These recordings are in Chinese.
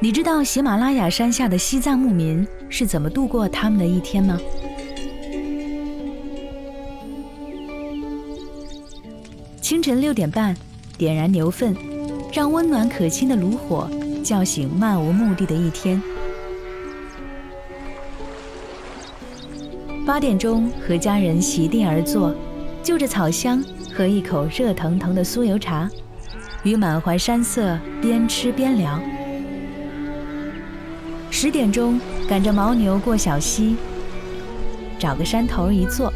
你知道喜马拉雅山下的西藏牧民是怎么度过他们的一天吗？清晨6点半，点燃牛粪，让温暖可亲的炉火叫醒漫无目的的一天。8点钟，和家人席地而坐，就着草香，喝一口热腾腾的酥油茶，与满怀山色边吃边聊。10点钟，赶着牦牛过小溪，找个山头一坐，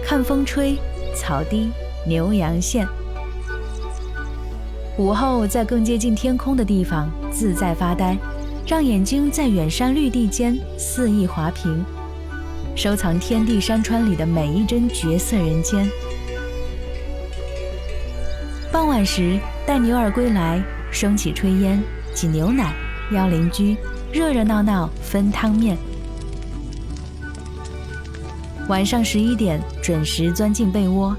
看风吹，草低，牛羊现。午后，在更接近天空的地方自在发呆，让眼睛在远山绿地间肆意滑平，收藏天地山川里的每一帧绝色人间。傍晚时，带牛儿归来，升起炊烟，挤牛奶，邀邻居，热热闹闹分汤面。晚上11点，准时钻进被窝，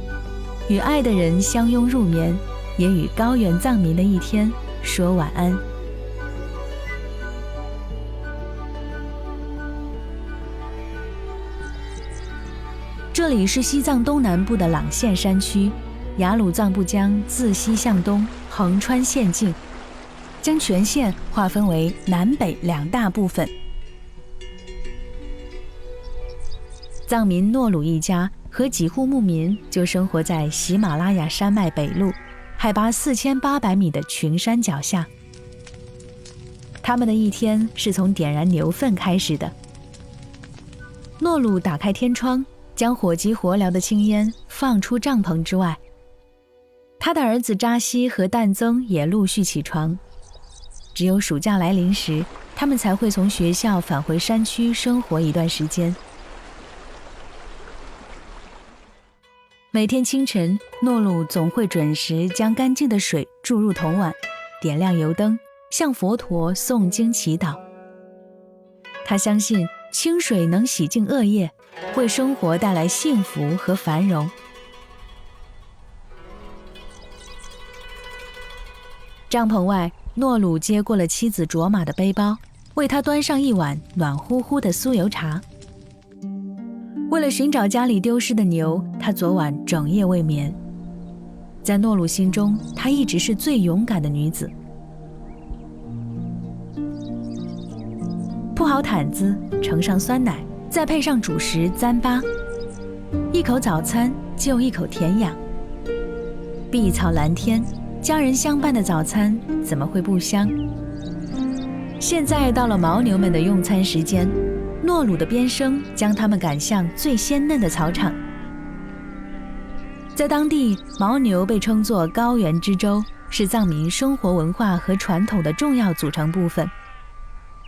与爱的人相拥入眠，也与高原藏民的一天说晚安。这里是西藏东南部的朗县山区，雅鲁藏布江自西向东横穿县境，将全县划分为南北2大部分。藏民诺鲁一家和几户牧民就生活在喜马拉雅山脉北麓海拔4800米的群山脚下。他们的一天是从点燃牛粪开始的。诺鲁打开天窗，将火急火燎的青烟放出帐篷之外。他的儿子扎西和旦增也陆续起床。只有暑假来临时，他们才会从学校返回山区生活一段时间。每天清晨，诺鲁总会准时将干净的水注入铜碗，点亮油灯，向佛陀诵经祈祷。他相信清水能洗净恶业，为生活带来幸福和繁荣。帐篷外，诺鲁接过了妻子卓玛的背包，为他端上一碗暖乎乎的酥油茶。为了寻找家里丢失的牛，他昨晚整夜未眠。在诺鲁心中，她一直是最勇敢的女子。铺好毯子，盛上酸奶，再配上主食糌粑，一口早餐就一口甜养。碧草蓝天，家人相伴的早餐怎么会不香？现在到了牦牛们的用餐时间，诺鲁的鞭声将他们赶向最鲜嫩的草场。在当地，牦牛被称作高原之舟，是藏民生活文化和传统的重要组成部分，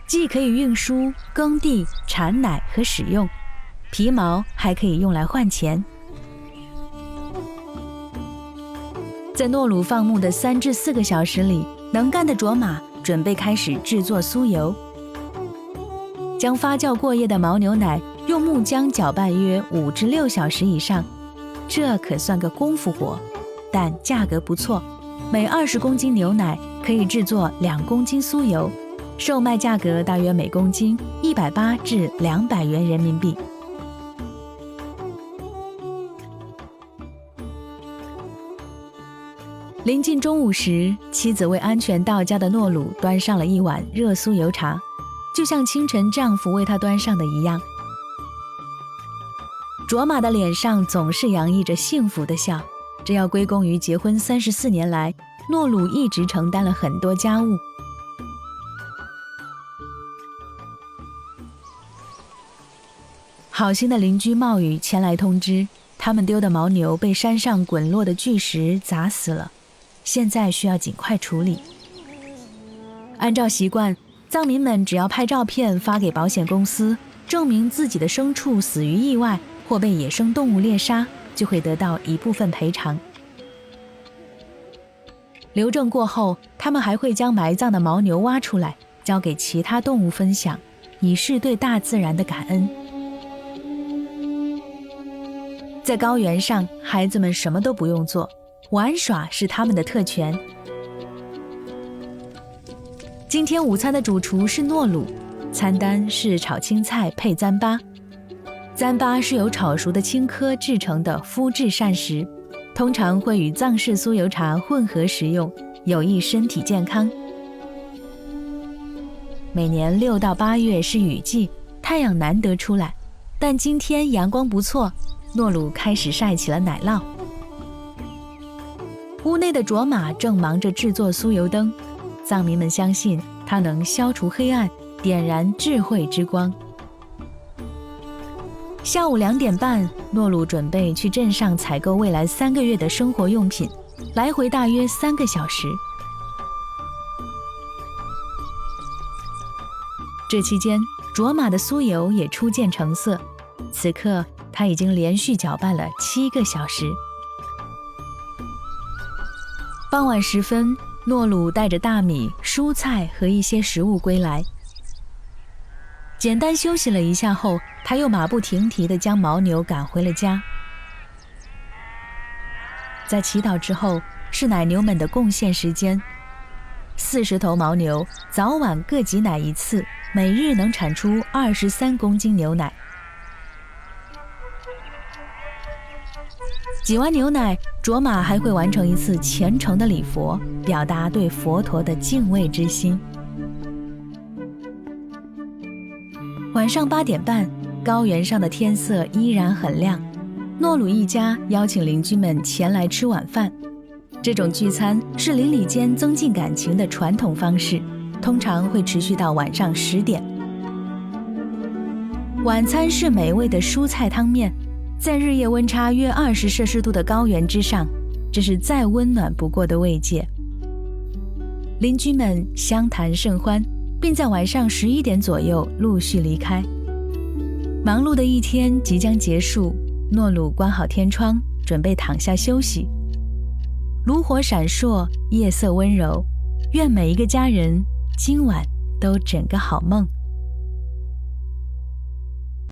既可以运输、耕地、产奶和使用，皮毛还可以用来换钱。在诺鲁放牧的3至4个小时里，能干的卓玛准备开始制作酥油。将发酵过夜的牦牛奶用木浆搅拌约5至6小时以上，这可算个功夫活，但价格不错，每20公斤牛奶可以制作2公斤酥油，售卖价格大约每公斤180至200元人民币。临近中午时，妻子为安全到家的诺鲁端上了一碗热酥油茶，就像清晨丈夫为她端上的一样。卓玛的脸上总是洋溢着幸福的笑，这要归功于结婚34年来，诺鲁一直承担了很多家务。好心的邻居冒雨前来通知，他们丢的牦牛被山上滚落的巨石砸死了，现在需要尽快处理。按照习惯，藏民们只要拍照片发给保险公司，证明自己的牲畜死于意外或被野生动物猎杀，就会得到一部分赔偿。留证过后，他们还会将埋葬的牦牛挖出来，交给其他动物分享，以示对大自然的感恩。在高原上，孩子们什么都不用做，玩耍是他们的特权。今天午餐的主厨是诺鲁，餐单是炒青菜配糌粑。糌粑是由炒熟的青稞制成的麸质膳食，通常会与藏式酥油茶混合食用，有益身体健康。每年6到8月是雨季，太阳难得出来，但今天阳光不错，诺鲁开始晒起了奶酪。屋内的卓玛正忙着制作酥油灯，藏民们相信它能消除黑暗，点燃智慧之光。下午2点半，诺鲁准备去镇上采购未来3个月的生活用品，来回大约3个小时。这期间，卓玛的酥油也初见成色，此刻他已经连续搅拌了7个小时。傍晚时分，诺鲁带着大米、蔬菜和一些食物归来。简单休息了一下后，他又马不停蹄地将牦牛赶回了家。在祈祷之后，是奶牛们的贡献时间。40头牦牛早晚各挤奶1次，每日能产出23公斤牛奶。挤完牛奶，卓玛还会完成一次虔诚的礼佛，表达对佛陀的敬畏之心。晚上8点半，高原上的天色依然很亮。诺鲁一家邀请邻居们前来吃晚饭。这种聚餐是邻里间增进感情的传统方式，通常会持续到晚上10点。晚餐是美味的蔬菜汤面，在日夜温差约20摄氏度的高原之上，这是再温暖不过的慰藉。邻居们相谈甚欢，并在晚上11点左右陆续离开。忙碌的一天即将结束，诺鲁关好天窗，准备躺下休息。炉火闪烁，夜色温柔，愿每一个家人今晚都枕个好梦。